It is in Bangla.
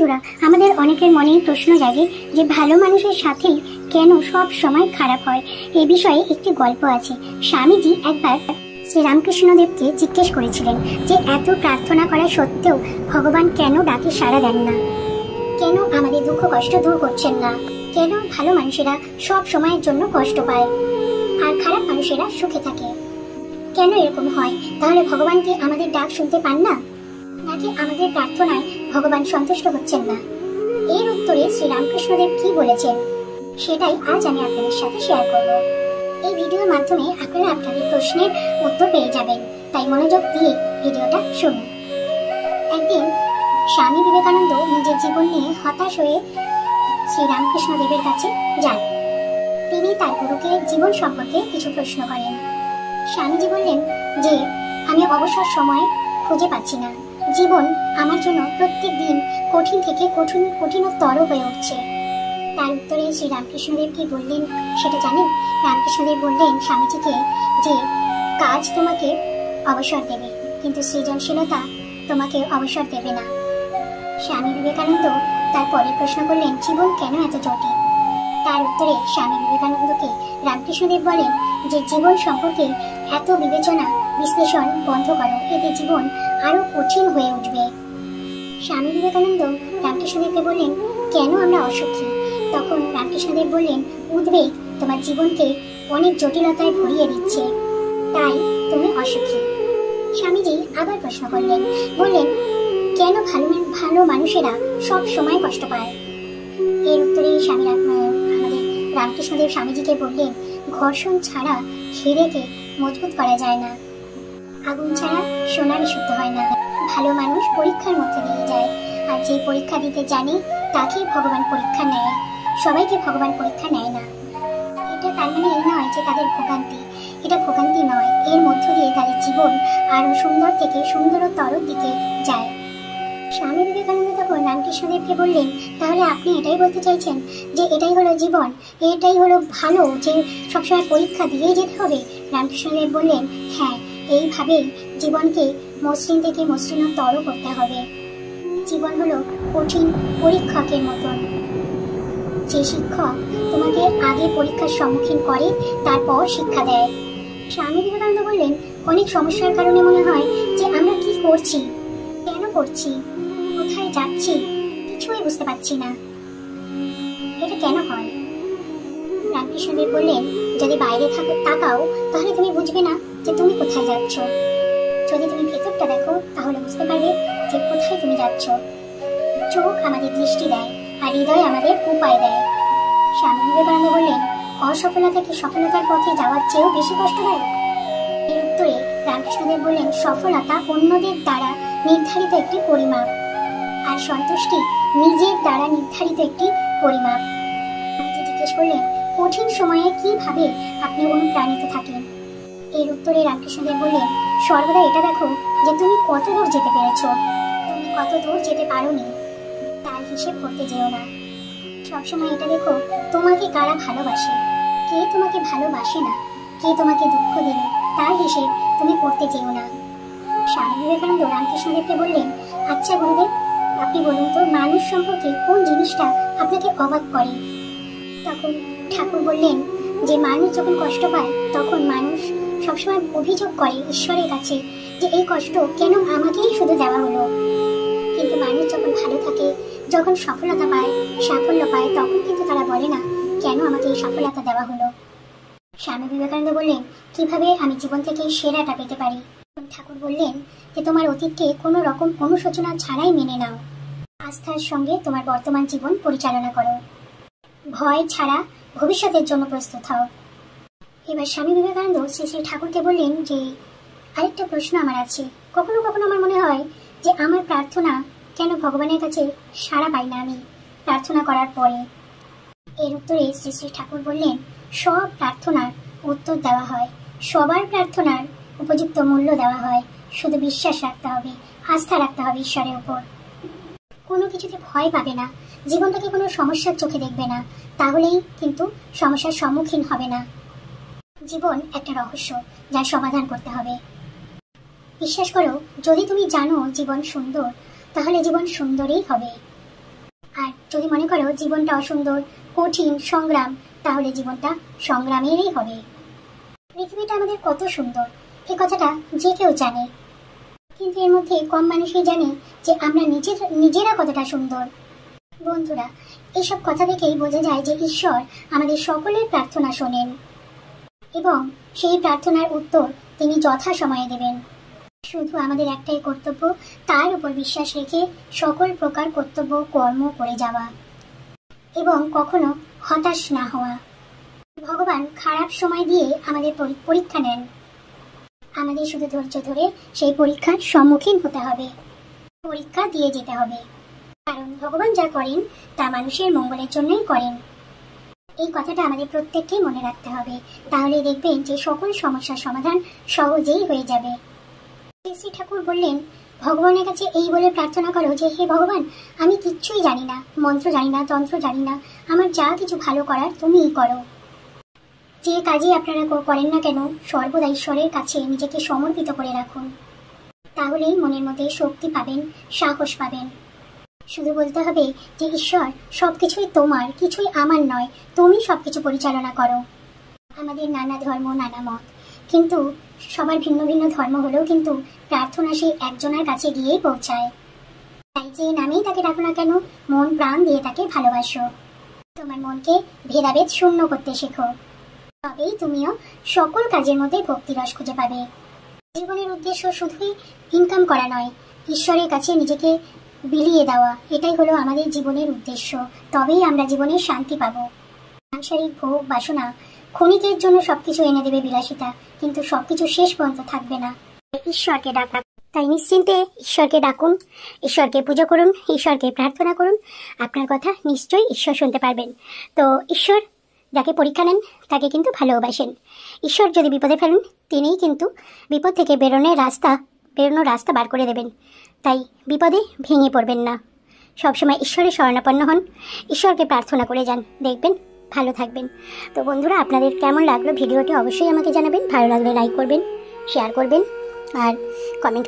বন্ধুরা, আমাদের অনেকের মনেই প্রশ্ন জাগে যে ভালো মানুষের সাথেই কেন সব সময় খারাপ হয়। এই বিষয়ে একটি গল্প আছে। স্বামীজি একবার শ্রীরামকৃষ্ণদেবকে জিজ্ঞেস করেছিলেন যে এত প্রার্থনা করা সত্ত্বেও ভগবান কেন ডাকে সাড়া দেন না, কেন আমাদের দুঃখ কষ্ট দূর করছেন না, কেন ভালো মানুষেরা সব সময়ের জন্য কষ্ট পায় আর খারাপ মানুষেরা সুখে থাকে, কেন এরকম হয়? তাহলে ভগবান কি আমাদের ডাক শুনতে পান না, নাকি আমাদের প্রার্থনায় ভগবান সন্তুষ্ট হচ্ছেন না? এর উত্তরে শ্রীরামকৃষ্ণদেব কি বলেছেন সেটাই আজ আমি আপনাদের সাথে শেয়ার করব। এই ভিডিওর মাধ্যমে আপনারা আপনাদের প্রশ্নের উত্তর পেয়ে যাবেন, তাই মনোযোগ দিয়ে ভিডিওটা শুনুন। একদিন স্বামী বিবেকানন্দ নিজের জীবন নিয়ে হতাশ হয়ে শ্রীরামকৃষ্ণদেবের কাছে যান। তিনি তার গুরুকে জীবন সম্পর্কে কিছু প্রশ্ন করেন। স্বামীজি বললেন যে আমি অবসর সময় খুঁজে পাচ্ছি না, জীবন আমার জন্য প্রত্যেক দিন কঠিন থেকে কঠিনতর হয়ে উঠছে। তার উত্তরে শ্রী রামকৃষ্ণদেব কি বললেন সেটা জানেন? রামকৃষ্ণদেব বললেন স্বামীজিকে যে কাজ তোমাকে অবসর দেবে, কিন্তু সৃজনশীলতা তোমাকে অবসর দেবে না। স্বামী বিবেকানন্দ তারপরে প্রশ্ন করলেন জীবন কেন এত জটিল? তার উত্তরে স্বামী বিবেকানন্দকে রামকৃষ্ণদেব বলেন যে জীবন সম্পর্কে এত বিবেচনা বিশ্লেষণ বন্ধ করো, এতে জীবন আরো কঠিন হয়ে উঠবে। স্বামী বিবেকানন্দ রামকৃষ্ণদেবকে বললেন কেন আমরা অসুখী? তখন রামকৃষ্ণদেব বললেন উদ্বেগ তোমার জীবনকে অনেক জটিলতায় ভরিয়ে দিচ্ছে, তাই তুমি অসুখী। স্বামীজি আবার প্রশ্ন করলেন, বললেন কেন ভালো মানুষেরা সব সময় কষ্ট পায়? এর উত্তরে আমাদের রামকৃষ্ণদেব স্বামীজিকে বললেন ঘর্ষণ ছাড়া হিরেকে মজবুত করা যায় না, আগুন ছাড়া সোনা বিশুদ্ধ হয় না। ভালো মানুষ পরীক্ষার মধ্যে দিয়ে যায়, আর যে পরীক্ষা দিতে জানে তাকেই ভগবান পরীক্ষা নেয়, সবাইকে ভগবান পরীক্ষা নেয় না। এটা তার মানে এই নয় যে তাদের ভোগান্তি, এটা ভোগান্তি নয়, এর মধ্য দিয়ে তাদের জীবন আরো সুন্দর থেকে সুন্দরতর দিকে যায়। স্বামী বিবেকানন্দ তখন রামকৃষ্ণদেবকে বললেন তাহলে আপনি এটাই বলতে চাইছেন যে এটাই হলো জীবন, এটাই হলো ভালো, যে সবসময় পরীক্ষা দিয়েই যেতে হবে? রামকৃষ্ণদেব বললেন হ্যাঁ, এইভাবেই জীবনকে মসৃণ থেকে মসৃণতর করতে হবে। জীবন হলো কঠিন পরীক্ষকের মতন, যে শিক্ষক তোমাকে আগে পরীক্ষার সম্মুখীন করে তারপর শিক্ষা দেয়। স্বামী বিবেকানন্দ বললেন অনেক সমস্যার কারণে মনে হয় যে আমরা কি করছি, কেন করছি, কোথায় যাচ্ছি, কিছুই বুঝতে পারছি না। এটা কেন হয়? রামকৃষ্ণদেব বললেন যদি বাইরে তাকাও তাহলে তুমি বুঝবে না যে তুমি কোথায় যাচ্ছ, যদি তুমি ভেতরটা দেখো তাহলে বুঝতে পারবে যে কোথায় তুমি যাচ্ছ। চোখ আমাদের দৃষ্টি দেয় আর হৃদয় আমাদের উপায় দেয়। স্বামী বিবেকানন্দ বললেন অসফলতা কি সফলতার পথে যাওয়ার চেয়েও বেশি কষ্টদায়ক? এর উত্তরে রামকৃষ্ণদেব বললেন সফলতা অন্যদের দ্বারা নির্ধারিত একটি পরিমাপ, আর সন্তুষ্টি নিজের দ্বারা নির্ধারিত একটি পরিমাপ। স্বামীজি জিজ্ঞেস করলেন কঠিন সময়ে কিভাবে আপনি অনুপ্রাণিত থাকেন? এর উত্তরে রামকৃষ্ণদেব বললেন সর্বদা এটা দেখো যে তুমি কত দূর যেতে পেরেছ, তুমি কত দূর যেতে পারোনি তার হিসেব করতে যেও না। সবসময় এটা দেখো তোমাকে কারা ভালোবাসে, কে তোমাকে ভালোবাসে না, কে তোমাকে দুঃখ দিল তার হিসেব তুমি করতে যেও না। স্বামী বিবেকানন্দ রামকৃষ্ণদেবকে বললেন আচ্ছা গুরুদেব, আপনি বলুন তো মানুষ সম্পর্কে কোন জিনিসটা আপনাকে অবাক করে? তখন ঠাকুর বললেন যে মানুষ যখন কষ্ট পায় তখন মানুষ সবসময় অভিযোগ করে ঈশ্বরের কাছে যে এই কষ্ট কেন আমাকেই শুধু দেওয়া হলো, কিন্তু মানুষ যখন ভালো থাকে, যখন সফলতা পায়, সাফল্য পায়, তখন কিন্তু তারা বলে না কেন আমাকে এই সফলতা দেওয়া হলো। স্বামী বিবেকানন্দ বললেন কিভাবে আমি জীবন থেকে সেরাটা পেতে পারি? ঠাকুর বললেন যে তোমার অতীতকে কোনো রকম অনুশোচনা ছাড়াই মেনে নাও, আস্থার সঙ্গে তোমার বর্তমান জীবন পরিচালনা করো, ভয় ছাড়া ভবিষ্যতের জন্য প্রস্তুত হও। এবার স্বামী বিবেকানন্দ শ্রী শ্রী ঠাকুরকে বললেন যে আরেকটা প্রশ্ন আমার আছে, কখনো কখনো আমার মনে হয় যে আমার প্রার্থনা কেন ভগবানের কাছে সাড়া পাই না আমি প্রার্থনা করার পরে। এর উত্তরে শ্রী শ্রী ঠাকুর বললেন সব প্রার্থনার উত্তর দেওয়া হয়, সবার প্রার্থনার উপযুক্ত মূল্য দেওয়া হয়, শুধু বিশ্বাস রাখতে হবে, আস্থা রাখতে হবে ঈশ্বরের উপর। কোনো কিছুতে ভয় পাবে না, জীবনটাকে কোনো সমস্যার চোখে দেখবে না, তাহলেই কিন্তু সমস্যার সম্মুখীন হবে না। জীবন একটা রহস্য যার সমাধান করতে হবে। বিশ্বাস করো, যদি তুমি জানো জীবন সুন্দর তাহলে জীবন সুন্দরই হবে। আর যদি মনে করো জীবনটা অসুন্দর, কঠিন, সংগ্রাম, তাহলে জীবনটা সংগ্রামেরই হবে। পৃথিবীটা আমাদের কত সুন্দর, এই কথাটা যে কেউ জানে, কিন্তু এর মধ্যে কম মানুষই জানে যে আমরা নিজেরা কতটা সুন্দর। বন্ধুরা, এইসব কথা থেকেই বোঝা যায় যে ঈশ্বর আমাদের সকলের প্রার্থনা শোনেন এবং সেই প্রার্থনার উত্তর তিনি যথাসময়ে দেবেন। শুধু আমাদের একটাই কর্তব্য, তার উপর বিশ্বাস রেখে সকল প্রকার কর্তব্য কর্ম করে যাওয়া এবং কখনো হতাশ না হওয়া। ভগবান খারাপ সময় দিয়ে আমাদের পরীক্ষা নেন, আমাদের শুধু ধৈর্য ধরে সেই পরীক্ষার সম্মুখীন হতে হবে, পরীক্ষা দিয়ে যেতে হবে। কারণ ভগবান যা করেন তা মানুষের মঙ্গলের জন্যই করেন। এই কথাটা আমাদের প্রত্যেককেই মনে রাখতে হবে, তাহলে দেখবেন যে সকল সমস্যার সমাধান সহজেই হয়ে যাবে। শ্রী ঠাকুর বললেন, ভগবানের কাছে এই বলে প্রার্থনা করো যে হে ভগবান, আমি কিচ্ছুই জানি না, মন্ত্র জানি না, তন্ত্র জানি না, আমার যা কিছু ভালো করার তুমিই করো। যে কাজই আপনারা করেন না কেন, সর্বদা ঈশ্বরের কাছে নিজেকে সমর্পিত করে রাখুন, তাহলেই মনের মধ্যে শক্তি পাবেন, সাহস পাবেন। শুধু বলতে হবে যে ঈশ্বর, সবকিছুই তোমার, কিছুই আমার নয়, তুমি সবকিছু পরিচালনা করো। আমাদের নানা ধর্ম, নানা মত, কিন্তু সবার ভিন্ন ভিন্ন ধর্ম হলেও কিন্তু প্রার্থনা সেই একজনের কাছে গিয়েই পৌঁছায়। তাই যে নামেই তাকে ডাকো না কেন, মন প্রাণ দিয়ে তাকে ভালোবাসো। তোমার মনকে ভেদাভেদ শূন্য করতে শেখো, তবেই তুমিও সকল কাজের মধ্যে ভক্তিরস খুঁজে পাবে। জীবনের উদ্দেশ্য শুধুই ইনকাম করা নয়, ঈশ্বরের কাছে নিজেকে বিলিয়ে দেওয়া, এটাই হলো আমাদের জীবনের উদ্দেশ্য। তবেই আমরা জীবনে শান্তি পাবো। সাংসারিক ভোগ বাসনা ক্ষণিকের জন্য সবকিছু এনে দেবে বিলাসিতা, কিন্তু সবকিছু শেষ পর্যন্ত থাকবে না। ঈশ্বরকে ডাকা, তাই নিশ্চিন্তে ঈশ্বরকে ডাকুন, ঈশ্বরকে পুজো করুন, ঈশ্বরকে প্রার্থনা করুন। আপনার কথা নিশ্চয়ই ঈশ্বর শুনতে পারবেন। তো ঈশ্বর যাকে পরীক্ষা নেন তাকে কিন্তু ভালোবাসেন। ঈশ্বর যদি বিপদে ফেলেন, তিনিই কিন্তু বিপদ থেকে বেরোনোর রাস্তা বার করে দেবেন। তাই বিপদে ভেঙে পড়বেন না, সবসময় ঈশ্বরের শরণাপন্ন হন, ঈশ্বরকে প্রার্থনা করে যান, দেখবেন ভালো থাকবেন। তো বন্ধুরা, আপনাদের কেমন লাগলো ভিডিওটি অবশ্যই আমাকে জানাবেন। ভালো লাগলে লাইক করবেন, শেয়ার করবেন আর কমেন্ট